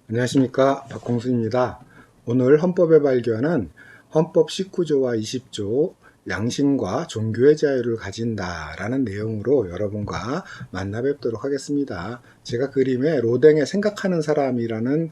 안녕하십니까, 박홍수입니다. 오늘 헌법에 발견한 헌법 19조와 20조 양심과 종교의 자유를 가진다라는 내용으로 여러분과 만나 뵙도록 하겠습니다. 제가 그림에 로댕의 생각하는 사람이라는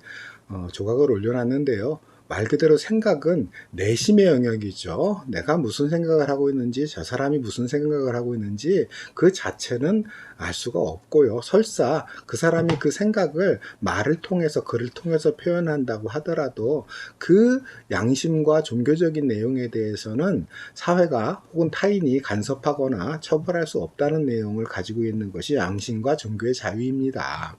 조각을 올려놨는데요. 말 그대로 생각은 내심의 영역이죠. 내가 무슨 생각을 하고 있는지, 저 사람이 무슨 생각을 하고 있는지 그 자체는 알 수가 없고요. 설사 그 사람이 그 생각을 말을 통해서, 글을 통해서 표현한다고 하더라도 그 양심과 종교적인 내용에 대해서는 사회가 혹은 타인이 간섭하거나 처벌할 수 없다는 내용을 가지고 있는 것이 양심과 종교의 자유입니다.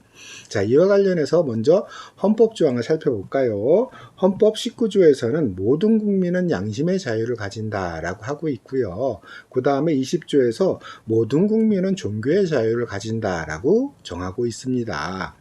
자, 이와 관련해서 먼저 헌법 조항을 살펴볼까요? 헌법 19조에서는 모든 국민은 양심의 자유를 가진다라고 하고 있고요. 그 다음에 20조에서 모든 국민은 종교의 자유를 가진다라고 정하고 있습니다.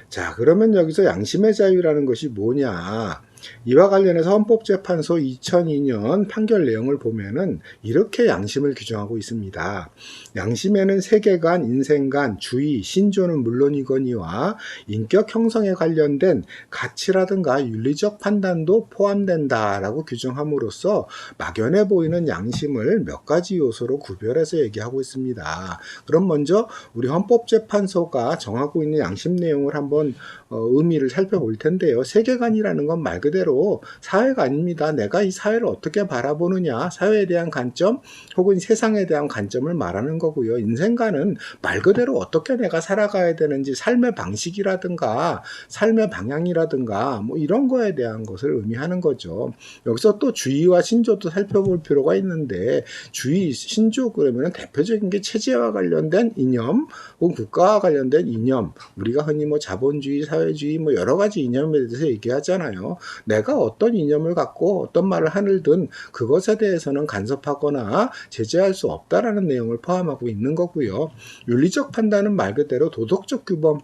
자, 그러면 여기서 양심의 자유라는 것이 뭐냐? 이와 관련해서 헌법재판소 2002년 판결 내용을 보면은 이렇게 양심을 규정하고 있습니다. 양심에는 세계관, 인생관, 주의, 신조는 물론이거니와 인격 형성에 관련된 가치라든가 윤리적 판단도 포함된다라고 규정함으로써 막연해 보이는 양심을 몇 가지 요소로 구별해서 얘기하고 있습니다. 그럼 먼저 우리 헌법재판소가 정하고 있는 양심 내용을 한번 의미를 살펴볼 텐데요. 세계관이라는 건 말 그대로 사회가 아닙니다. 내가 이 사회를 어떻게 바라보느냐, 사회에 대한 관점 혹은 세상에 대한 관점을 말하는 거고요. 인생관은 말 그대로 어떻게 내가 살아가야 되는지 삶의 방식이라든가 삶의 방향이라든가 뭐 이런 거에 대한 것을 의미하는 거죠. 여기서 또 주의와 신조도 살펴볼 필요가 있는데 주의, 신조 그러면 대표적인 게 체제와 관련된 이념 혹은 국가와 관련된 이념, 우리가 흔히 뭐 자본주의, 사회주의 뭐 여러 가지 이념에 대해서 얘기하잖아요. 내가 어떤 이념을 갖고 어떤 말을 하늘든 그것에 대해서는 간섭하거나 제재할 수 없다라는 내용을 포함하고 있는 거고요. 윤리적 판단은 말 그대로 도덕적 규범,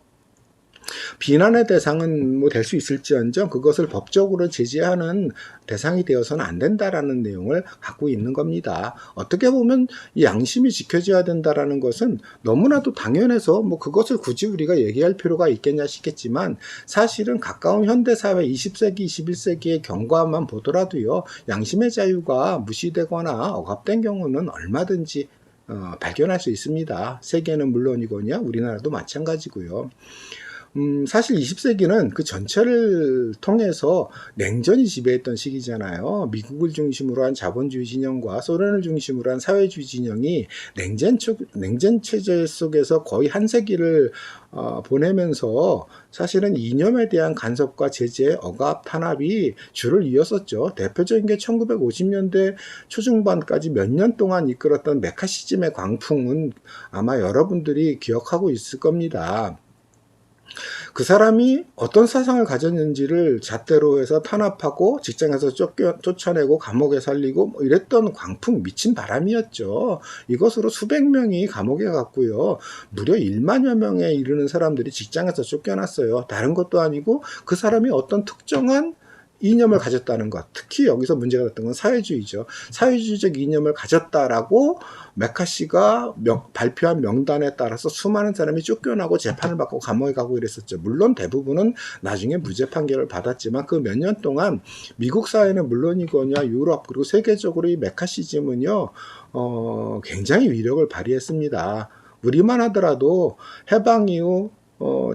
비난의 대상은 뭐 될 수 있을지언정 그것을 법적으로 제재하는 대상이 되어서는 안 된다라는 내용을 갖고 있는 겁니다. 어떻게 보면 이 양심이 지켜져야 된다라는 것은 너무나도 당연해서 뭐 그것을 굳이 우리가 얘기할 필요가 있겠냐 싶겠지만 사실은 가까운 현대사회 20세기, 21세기의 경과만 보더라도요. 양심의 자유가 무시되거나 억압된 경우는 얼마든지 발견할 수 있습니다. 세계는 물론이거니와 우리나라도 마찬가지고요. 사실 20세기는 그 전체를 통해서 냉전이 지배했던 시기잖아요. 미국을 중심으로 한 자본주의 진영과 소련을 중심으로 한 사회주의 진영이 냉전 체제 속에서 거의 한 세기를 보내면서 사실은 이념에 대한 간섭과 제재, 억압, 탄압이 줄을 이었었죠. 대표적인 게 1950년대 초중반까지 몇 년 동안 이끌었던 메카시즘의 광풍은 아마 여러분들이 기억하고 있을 겁니다. 그 사람이 어떤 사상을 가졌는지를 잣대로 해서 탄압하고 직장에서 쫓아내고 감옥에 살리고 뭐 이랬던 광풍 미친 바람이었죠. 이것으로 수백 명이 감옥에 갔고요. 무려 1만여 명에 이르는 사람들이 직장에서 쫓겨났어요. 다른 것도 아니고 그 사람이 어떤 특정한 이념을 가졌다는 것. 특히 여기서 문제가 됐던 건 사회주의죠. 사회주의적 이념을 가졌다라고 메카시가 발표한 명단에 따라서 수많은 사람이 쫓겨나고 재판을 받고 감옥에 가고 이랬었죠. 물론 대부분은 나중에 무죄 판결을 받았지만 그 몇 년 동안 미국 사회는 물론이거냐 유럽 그리고 세계적으로 이 메카시즘은요 굉장히 위력을 발휘했습니다. 우리만 하더라도 해방 이후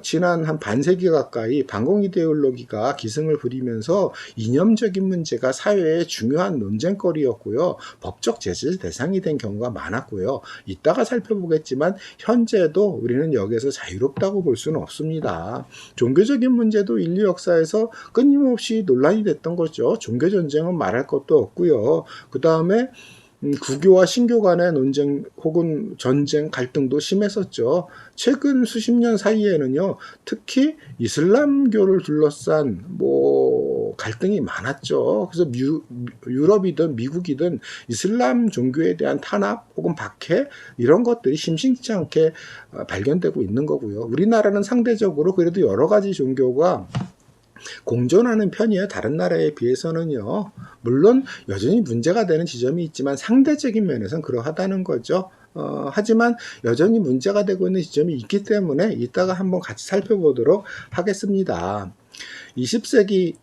지난 한 반세기 가까이 반공 이데올로기가 기승을 부리면서 이념적인 문제가 사회의 중요한 논쟁거리였고요. 법적 제재 대상이 된 경우가 많았고요. 이따가 살펴보겠지만 현재도 우리는 여기에서 자유롭다고 볼 수는 없습니다. 종교적인 문제도 인류 역사에서 끊임없이 논란이 됐던 거죠. 종교전쟁은 말할 것도 없고요. 그 다음에 구교와 신교 간의 논쟁 혹은 전쟁 갈등도 심했었죠. 최근 수십 년 사이에는요, 특히 이슬람교를 둘러싼 갈등이 많았죠. 그래서 유럽이든 미국이든 이슬람 종교에 대한 탄압 혹은 박해 이런 것들이 심심치 않게 발견되고 있는 거고요. 우리나라는 상대적으로 그래도 여러 가지 종교가 공존하는 편이에요. 다른 나라에 비해서는요. 물론 여전히 문제가 되는 지점이 있지만 상대적인 면에서는 그러하다는 거죠. 하지만 여전히 문제가 되고 있는 지점이 있기 때문에 이따가 한번 같이 살펴보도록 하겠습니다. 20세기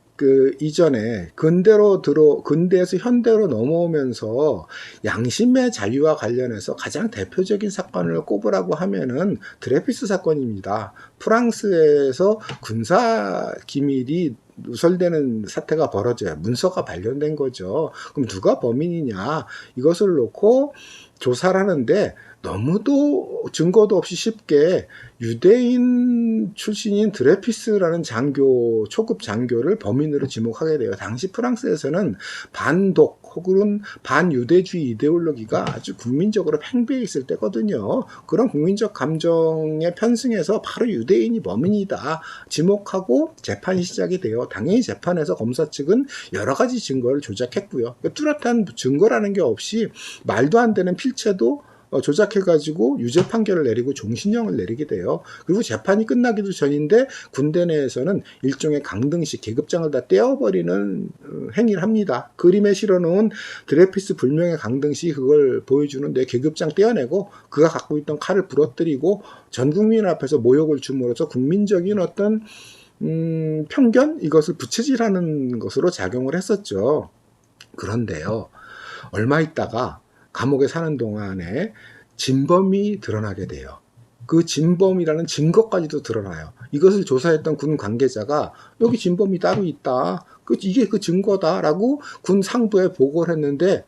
이전에 근대에서 현대로 넘어오면서 양심의 자유와 관련해서 가장 대표적인 사건을 꼽으라고 하면은 드레피스 사건입니다. 프랑스에서 군사 기밀이 누설되는 사태가 벌어져요. 문서가 발견된 거죠. 그럼 누가 범인이냐? 이것을 놓고 조사를 하는데 너무도 증거도 없이 쉽게 유대인 출신인 드레피스라는 초급 장교를 범인으로 지목하게 돼요. 당시 프랑스에서는 반독 혹은 반유대주의 이데올로기가 아주 국민적으로 팽배해 있을 때거든요. 그런 국민적 감정에 편승해서 바로 유대인이 범인이다 지목하고 재판이 시작이 돼요. 당연히 재판에서 검사 측은 여러 가지 증거를 조작했고요. 뚜렷한 증거라는 게 없이 말도 안 되는 필체도 조작해가지고 유죄 판결을 내리고 종신형을 내리게 돼요. 그리고 재판이 끝나기도 전인데 군대 내에서는 일종의 강등식, 계급장을 다 떼어버리는 행위를 합니다. 그림에 실어놓은 드레피스 불명의 강등식 그걸 보여주는 내 계급장 떼어내고 그가 갖고 있던 칼을 부러뜨리고 전 국민 앞에서 모욕을 줌으로써 국민적인 어떤 편견? 이것을 부채질하는 것으로 작용을 했었죠. 그런데요, 얼마 있다가 감옥에 사는 동안에 진범이 드러나게 돼요. 그 진범이라는 증거까지도 드러나요. 이것을 조사했던 군 관계자가 여기 진범이 따로 있다. 이게 그 증거다라고 군 상부에 보고를 했는데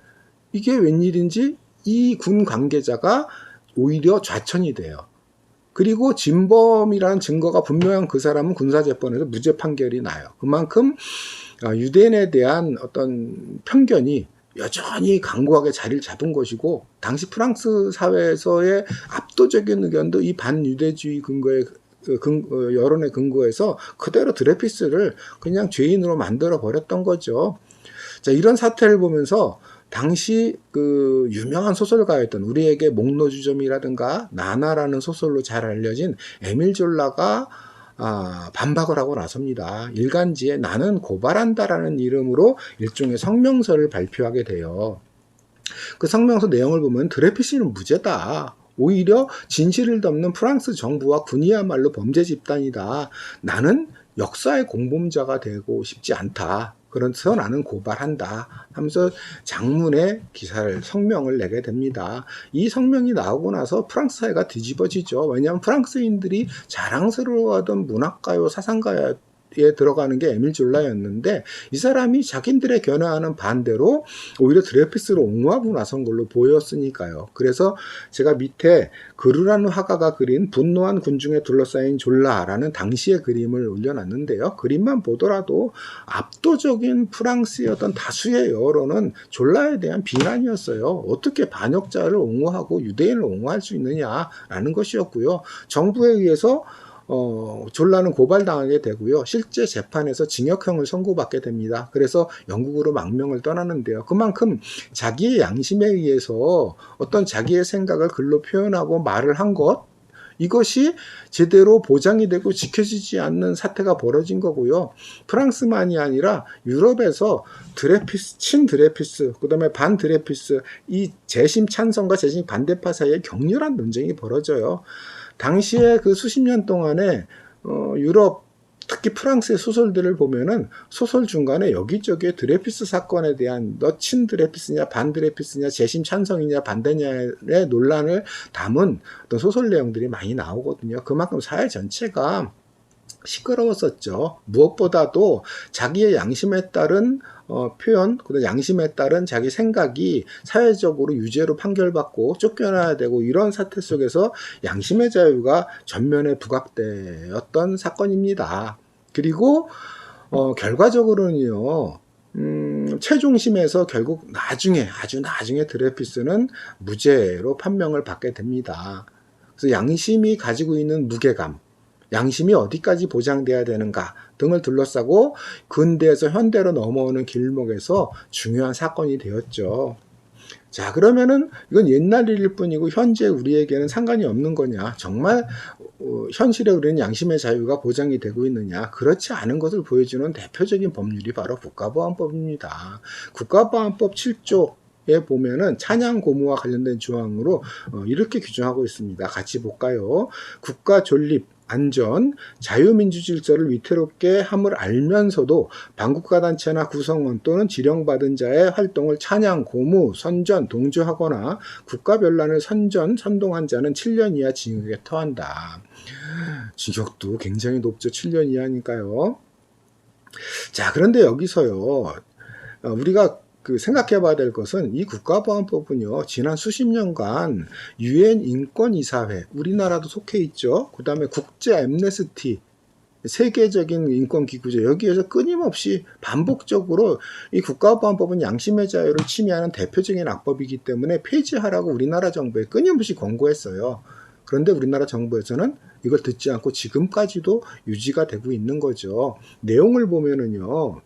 이게 웬일인지 이 군 관계자가 오히려 좌천이 돼요. 그리고 진범이라는 증거가 분명한 그 사람은 군사재판에서 무죄 판결이 나요. 그만큼 유대인에 대한 어떤 편견이 여전히 강고하게 자리를 잡은 것이고 당시 프랑스 사회에서의 압도적인 의견도 이 반유대주의 여론의 근거에서 그대로 드레피스를 그냥 죄인으로 만들어 버렸던 거죠. 자, 이런 사태를 보면서 당시 유명한 소설가였던 우리에게 목노주점이라든가 나나라는 소설로 잘 알려진 에밀 졸라가 반박을 하고 나섭니다. 일간지에 나는 고발한다라는 이름으로 일종의 성명서를 발표하게 돼요. 그 성명서 내용을 보면 드레피스는 무죄다. 오히려 진실을 덮는 프랑스 정부와 군이야말로 범죄 집단이다. 나는 역사의 공범자가 되고 싶지 않다. 그래서 나는 고발한다 하면서 장문의 성명을 내게 됩니다. 이 성명이 나오고 나서 프랑스 사회가 뒤집어지죠. 왜냐하면 프랑스인들이 자랑스러워하던 문학가요, 사상가에 들어가는 게 에밀 졸라였는데 이 사람이 자기들의 견해와는 반대로 오히려 드레피스로 옹호하고 나선 걸로 보였으니까요. 그래서 제가 밑에 그르라는 화가가 그린 분노한 군중에 둘러싸인 졸라라는 당시의 그림을 올려놨는데요. 그림만 보더라도 압도적인 프랑스의 어떤 다수의 여론은 졸라에 대한 비난이었어요. 어떻게 반역자를 옹호하고 유대인을 옹호할 수 있느냐라는 것이었고요. 정부에 의해서 졸라는 고발당하게 되고요. 실제 재판에서 징역형을 선고받게 됩니다. 그래서 영국으로 망명을 떠나는데요. 그만큼 자기의 양심에 의해서 어떤 자기의 생각을 글로 표현하고 말을 한 것, 이것이 제대로 보장이 되고 지켜지지 않는 사태가 벌어진 거고요. 프랑스만이 아니라 유럽에서 드레피스, 친드레피스, 그 다음에 반드레피스, 이 재심 찬성과 재심 반대파 사이에 격렬한 논쟁이 벌어져요. 당시에 그 수십 년 동안에 유럽 특히 프랑스의 소설들을 보면은 소설 중간에 여기저기에 드레피스 사건에 대한 너 친드레피스냐 반드레피스냐 재심 찬성이냐 반대냐의 논란을 담은 어떤 소설 내용들이 많이 나오거든요. 그만큼 사회 전체가 시끄러웠었죠. 무엇보다도 자기의 양심에 따른 표현, 그다음 양심에 따른 자기 생각이 사회적으로 유죄로 판결받고 쫓겨나야 되고 이런 사태 속에서 양심의 자유가 전면에 부각되었던 사건입니다. 그리고 결과적으로는요. 최종심에서 결국 아주 나중에 드레피스는 무죄로 판명을 받게 됩니다. 그래서 양심이 가지고 있는 무게감, 양심이 어디까지 보장돼야 되는가 등을 둘러싸고 근대에서 현대로 넘어오는 길목에서 중요한 사건이 되었죠. 자, 그러면은 이건 옛날 일일 뿐이고 현재 우리에게는 상관이 없는 거냐? 정말 현실에 우리는 양심의 자유가 보장이 되고 있느냐? 그렇지 않은 것을 보여주는 대표적인 법률이 바로 국가보안법입니다. 국가보안법 7조 에 보면은 찬양 고무와 관련된 조항으로 이렇게 규정하고 있습니다. 같이 볼까요? 국가 존립, 안전, 자유민주 질서를 위태롭게 함을 알면서도 반국가단체나 구성원 또는 지령받은 자의 활동을 찬양, 고무, 선전, 동조하거나 국가변란을 선동한 자는 7년 이하 징역에 처한다. 징역도 굉장히 높죠. 7년 이하니까요. 자, 그런데 여기서요, 우리가 생각해 봐야 될 것은 이 국가보안법은요, 지난 수십 년간 유엔 인권이사회, 우리나라도 속해 있죠. 그 다음에 국제 엠네스티, 세계적인 인권기구죠. 여기에서 끊임없이 반복적으로 이 국가보안법은 양심의 자유를 침해하는 대표적인 악법이기 때문에 폐지하라고 우리나라 정부에 끊임없이 권고했어요. 그런데 우리나라 정부에서는 이걸 듣지 않고 지금까지도 유지가 되고 있는 거죠. 내용을 보면은요,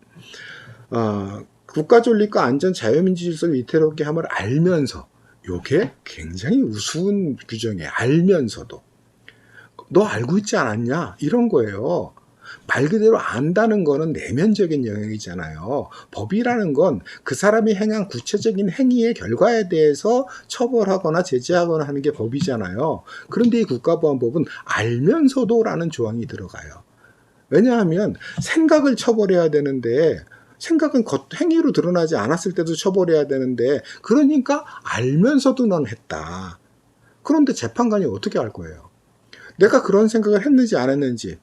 국가존립과 안전, 자유민주 질서를 위태롭게 함을 알면서, 요게 굉장히 우스운 규정이에요. 알면서도. 너 알고 있지 않았냐? 이런 거예요. 말 그대로 안다는 거는 내면적인 영역이잖아요. 법이라는 건 그 사람이 행한 구체적인 행위의 결과에 대해서 처벌하거나 제재하거나 하는 게 법이잖아요. 그런데 이 국가보안법은 알면서도라는 조항이 들어가요. 왜냐하면 생각을 처벌해야 되는데, 생각은 행위로 드러나지 않았을 때도 처벌해야 되는데, 그러니까 알면서도 넌 했다. 그런데 재판관이 어떻게 할 거예요? 내가 그런 생각을 했는지 안 했는지,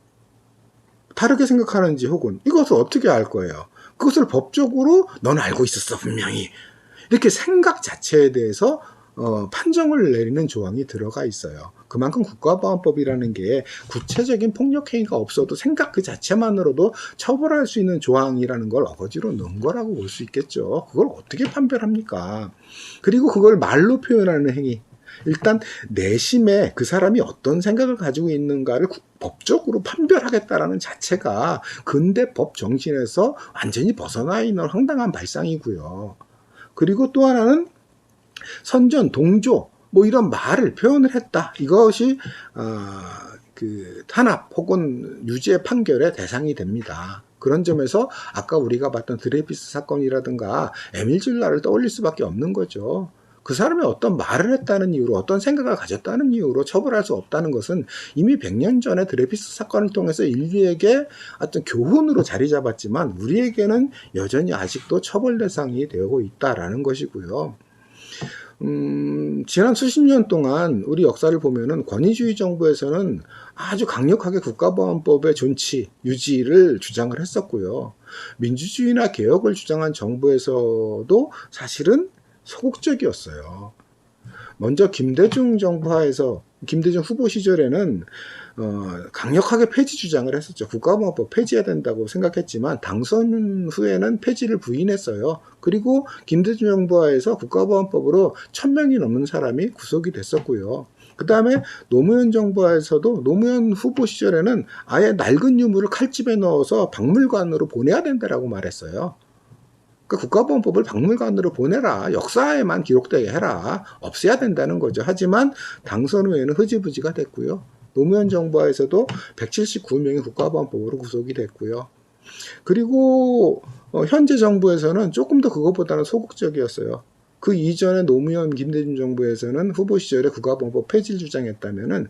다르게 생각하는지, 혹은 이것을 어떻게 알 거예요? 그것을 법적으로 넌 알고 있었어 분명히, 이렇게 생각 자체에 대해서 판정을 내리는 조항이 들어가 있어요. 그만큼 국가보안법이라는 게 구체적인 폭력행위가 없어도 생각 그 자체만으로도 처벌할 수 있는 조항이라는 걸 어거지로 넣은 거라고 볼 수 있겠죠. 그걸 어떻게 판별합니까? 그리고 그걸 말로 표현하는 행위, 일단 내심에 그 사람이 어떤 생각을 가지고 있는가를 법적으로 판별하겠다라는 자체가 근대 법 정신에서 완전히 벗어나 있는 황당한 발상이고요. 그리고 또 하나는 선전, 동조, 뭐 이런 말을 표현을 했다. 이것이 탄압 혹은 유죄 판결의 대상이 됩니다. 그런 점에서 아까 우리가 봤던 드레이피스 사건이라든가 에밀 줄라를 떠올릴 수밖에 없는 거죠. 그 사람이 어떤 말을 했다는 이유로, 어떤 생각을 가졌다는 이유로 처벌할 수 없다는 것은 이미 100년 전에 드레이피스 사건을 통해서 인류에게 어떤 교훈으로 자리 잡았지만 우리에게는 여전히 아직도 처벌 대상이 되고 있다라는 것이고요. 지난 수십 년 동안 우리 역사를 보면은 권위주의 정부에서는 아주 강력하게 국가보안법의 존치, 유지를 주장을 했었고요. 민주주의나 개혁을 주장한 정부에서도 사실은 소극적이었어요. 먼저 김대중 정부 하에서, 김대중 후보 시절에는 강력하게 폐지 주장을 했었죠. 국가보안법 폐지해야 된다고 생각했지만 당선 후에는 폐지를 부인했어요. 그리고 김대중 정부 하에서 국가보안법으로 1000명이 넘는 사람이 구속이 됐었고요. 그 다음에 노무현 정부 하에서도 노무현 후보 시절에는 아예 낡은 유물을 칼집에 넣어서 박물관으로 보내야 된다라고 말했어요. 국가보안법을 박물관으로 보내라. 역사에만 기록되게 해라. 없애야 된다는 거죠. 하지만 당선 후에는 흐지부지가 됐고요. 노무현 정부에서도 179명이 국가보안법으로 구속이 됐고요. 그리고 현재 정부에서는 조금 더 그것보다는 소극적이었어요. 그 이전에 노무현, 김대중 정부에서는 후보 시절에 국가보안법 폐지를 주장했다면은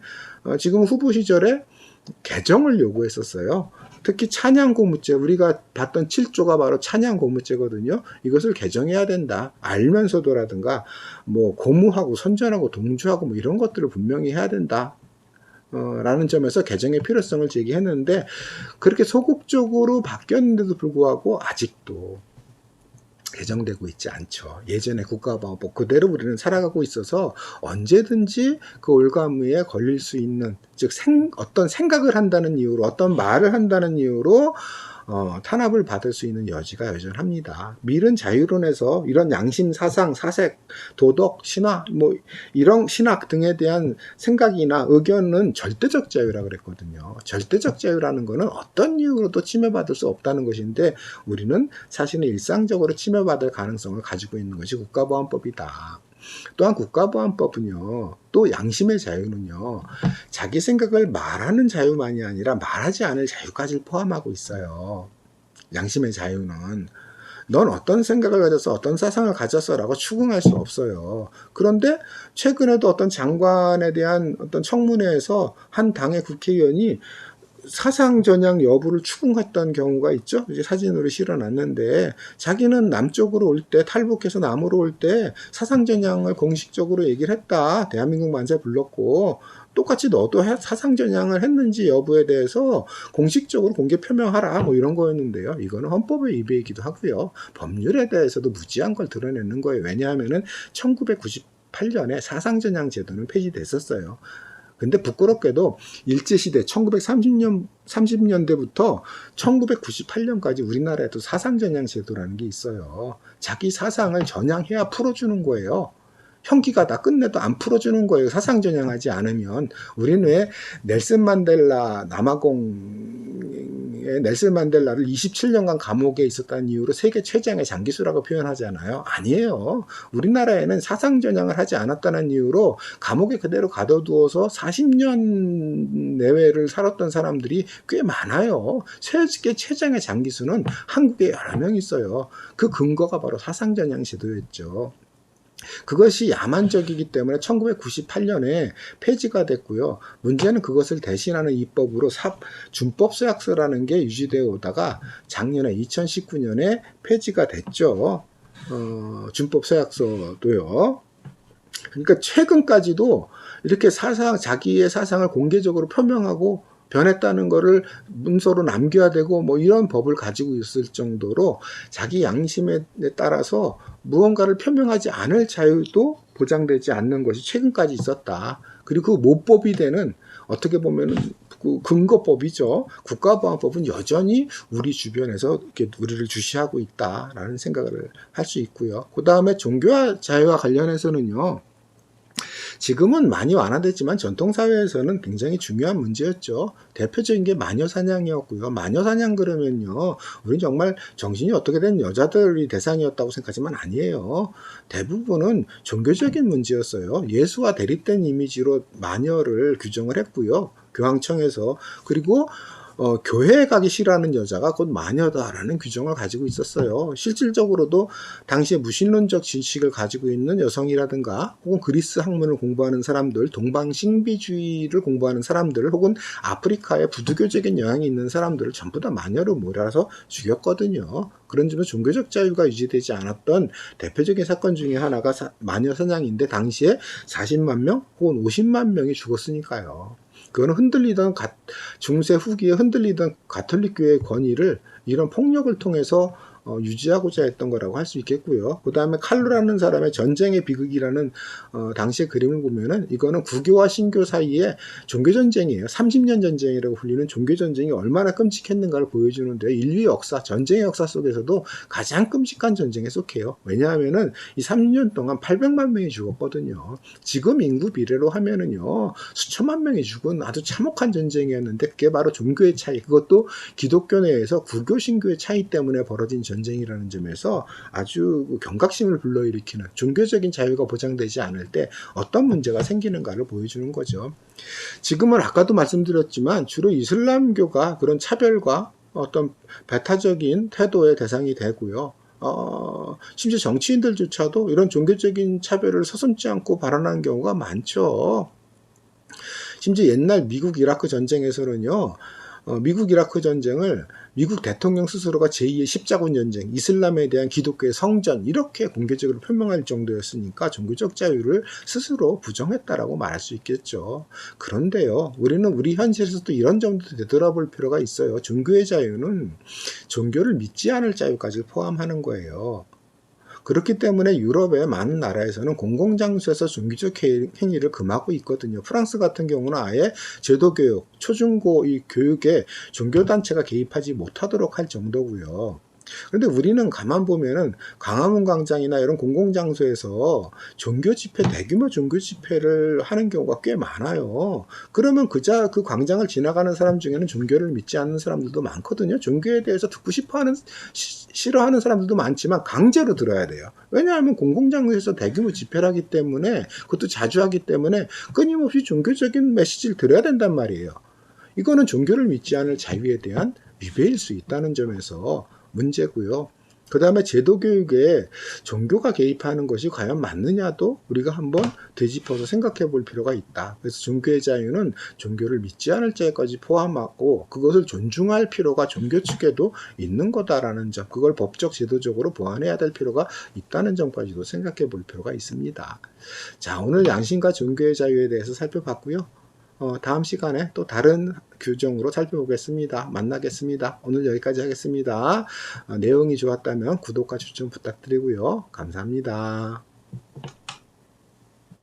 지금 후보 시절에 개정을 요구했었어요. 특히 찬양고무죄, 우리가 봤던 7조가 바로 찬양고무죄거든요. 이것을 개정해야 된다. 알면서도라든가 뭐 고무하고 선전하고 동조하고 뭐 이런 것들을 분명히 해야 된다. 라는 점에서 개정의 필요성을 제기했는데 그렇게 소극적으로 바뀌었는데도 불구하고 아직도 개정되고 있지 않죠. 예전에 국가보안법 그대로 우리는 살아가고 있어서 언제든지 그 올가무에 걸릴 수 있는, 즉 어떤 생각을 한다는 이유로, 어떤 말을 한다는 이유로 탄압을 받을 수 있는 여지가 여전합니다. 밀은 자유론에서 이런 양심, 사상, 사색, 도덕, 신화, 뭐 이런 신학 등에 대한 생각이나 의견은 절대적 자유라고 그랬거든요. 절대적 자유라는 것은 어떤 이유로도 침해받을 수 없다는 것인데 우리는 사실은 일상적으로 침해받을 가능성을 가지고 있는 것이 국가보안법이다. 또한 국가보안법은요, 또 양심의 자유는요, 자기 생각을 말하는 자유만이 아니라 말하지 않을 자유까지 포함하고 있어요. 양심의 자유는. 넌 어떤 생각을 가져서 어떤 사상을 가졌어 라고 추궁할 수 없어요. 그런데 최근에도 어떤 장관에 대한 어떤 청문회에서 한 당의 국회의원이 사상 전향 여부를 추궁했던 경우가 있죠. 이제 사진으로 실어놨는데 자기는 남쪽으로 올 때 탈북해서 남으로 올 때 사상 전향을 공식적으로 얘기를 했다. 대한민국 만세 불렀고 똑같이 너도 사상 전향을 했는지 여부에 대해서 공식적으로 공개 표명하라 뭐 이런 거였는데요. 이거는 헌법의 위배이기도 하고요. 법률에 대해서도 무지한 걸 드러내는 거예요. 왜냐하면은 1998년에 사상 전향 제도는 폐지됐었어요. 근데 부끄럽게도 일제시대 1930년대부터 1998년까지 우리나라에도 사상전향 제도라는 게 있어요. 자기 사상을 전향해야 풀어주는 거예요. 형기가 다 끝내도 안 풀어주는 거예요. 사상전향하지 않으면. 우리는 왜 넬슨 만델라 남아공의 넬슨 만델라를 27년간 감옥에 있었다는 이유로 세계 최장의 장기수라고 표현하잖아요. 아니에요. 우리나라에는 사상전향을 하지 않았다는 이유로 감옥에 그대로 가둬두어서 40년 내외를 살았던 사람들이 꽤 많아요. 세계 최장의 장기수는 한국에 여러 명 있어요. 그 근거가 바로 사상전향 제도였죠. 그것이 야만적이기 때문에 1998년에 폐지가 됐고요. 문제는 그것을 대신하는 입법으로 준법서약서라는 게 유지되어 오다가 작년에 2019년에 폐지가 됐죠. 준법서약서도요. 그러니까 최근까지도 이렇게 자기의 사상을 공개적으로 표명하고 변했다는 거를 문서로 남겨야 되고 뭐 이런 법을 가지고 있을 정도로 자기 양심에 따라서 무언가를 표명하지 않을 자유도 보장되지 않는 것이 최근까지 있었다. 그리고 그 모법이 되는 어떻게 보면은 그 근거법이죠. 국가보안법은 여전히 우리 주변에서 이렇게 우리를 주시하고 있다라는 생각을 할 수 있고요. 그 다음에 종교 자유와 관련해서는요. 지금은 많이 완화됐지만 전통사회에서는 굉장히 중요한 문제였죠. 대표적인 게 마녀사냥이었고요. 마녀사냥 그러면요. 우린 정말 정신이 어떻게 된 여자들이 대상이었다고 생각하지만 아니에요. 대부분은 종교적인 문제였어요. 예수와 대립된 이미지로 마녀를 규정을 했고요. 교황청에서. 그리고 교회에 가기 싫어하는 여자가 곧 마녀다라는 규정을 가지고 있었어요. 실질적으로도 당시에 무신론적 지식을 가지고 있는 여성이라든가 혹은 그리스 학문을 공부하는 사람들, 동방신비주의를 공부하는 사람들 혹은 아프리카에 부두교적인 영향이 있는 사람들을 전부 다 마녀로 몰아서 죽였거든요. 그런 점에서 종교적 자유가 유지되지 않았던 대표적인 사건 중에 하나가 마녀 사냥인데 당시에 40만 명 혹은 50만 명이 죽었으니까요. 그거는 중세 후기에 흔들리던 가톨릭 교회의 권위를 이런 폭력을 통해서 유지하고자 했던 거라고 할 수 있겠고요. 그 다음에 칼루라는 사람의 전쟁의 비극이라는 당시의 그림을 보면은 이거는 구교와 신교 사이에 종교전쟁이에요. 30년 전쟁이라고 불리는 종교전쟁이 얼마나 끔찍했는가를 보여주는데요. 인류 역사, 전쟁의 역사 속에서도 가장 끔찍한 전쟁에 속해요. 왜냐하면은 이 30년 동안 800만 명이 죽었거든요. 지금 인구 비례로 하면은요, 수천만 명이 죽은 아주 참혹한 전쟁이었는데 그게 바로 종교의 차이, 그것도 기독교 내에서 구교, 신교의 차이 때문에 벌어진 전쟁이라는 점에서 아주 경각심을 불러일으키는 종교적인 자유가 보장되지 않을 때 어떤 문제가 생기는가를 보여주는 거죠. 지금은 아까도 말씀드렸지만 주로 이슬람교가 그런 차별과 어떤 배타적인 태도의 대상이 되고요. 심지어 정치인들조차도 이런 종교적인 차별을 서슴지 않고 발언하는 경우가 많죠. 심지어 옛날 미국 이라크 전쟁에서는요. 미국 이라크 전쟁을 미국 대통령 스스로가 제2의 십자군 전쟁, 이슬람에 대한 기독교의 성전 이렇게 공개적으로 표명할 정도였으니까 종교적 자유를 스스로 부정했다라고 말할 수 있겠죠. 그런데요, 우리는 우리 현실에서도 이런 점도 되돌아볼 필요가 있어요. 종교의 자유는 종교를 믿지 않을 자유까지 포함하는 거예요. 그렇기 때문에 유럽의 많은 나라에서는 공공장소에서 종교적 행위를 금하고 있거든요. 프랑스 같은 경우는 아예 제도교육, 초중고 이 교육에 종교단체가 개입하지 못하도록 할 정도고요. 그런데 우리는 가만 보면은 광화문 광장이나 이런 공공장소에서 대규모 종교 집회를 하는 경우가 꽤 많아요. 그러면 그 광장을 지나가는 사람 중에는 종교를 믿지 않는 사람들도 많거든요. 종교에 대해서 듣고 싫어하는 사람들도 많지만 강제로 들어야 돼요. 왜냐하면 공공장소에서 대규모 집회를 하기 때문에, 그것도 자주 하기 때문에 끊임없이 종교적인 메시지를 들어야 된단 말이에요. 이거는 종교를 믿지 않을 자유에 대한 위배일 수 있다는 점에서 문제고요. 그 다음에 제도교육에 종교가 개입하는 것이 과연 맞느냐도 우리가 한번 되짚어서 생각해 볼 필요가 있다. 그래서 종교의 자유는 종교를 믿지 않을 자까지 포함하고 그것을 존중할 필요가 종교 측에도 있는 거다라는 점, 그걸 법적 제도적으로 보완해야 될 필요가 있다는 점까지도 생각해 볼 필요가 있습니다. 자, 오늘 양심과 종교의 자유에 대해서 살펴봤고요. 다음 시간에 또 다른 규정으로 살펴보겠습니다. 만나겠습니다. 오늘 여기까지 하겠습니다. 내용이 좋았다면 구독과 추천 부탁드리고요. 감사합니다.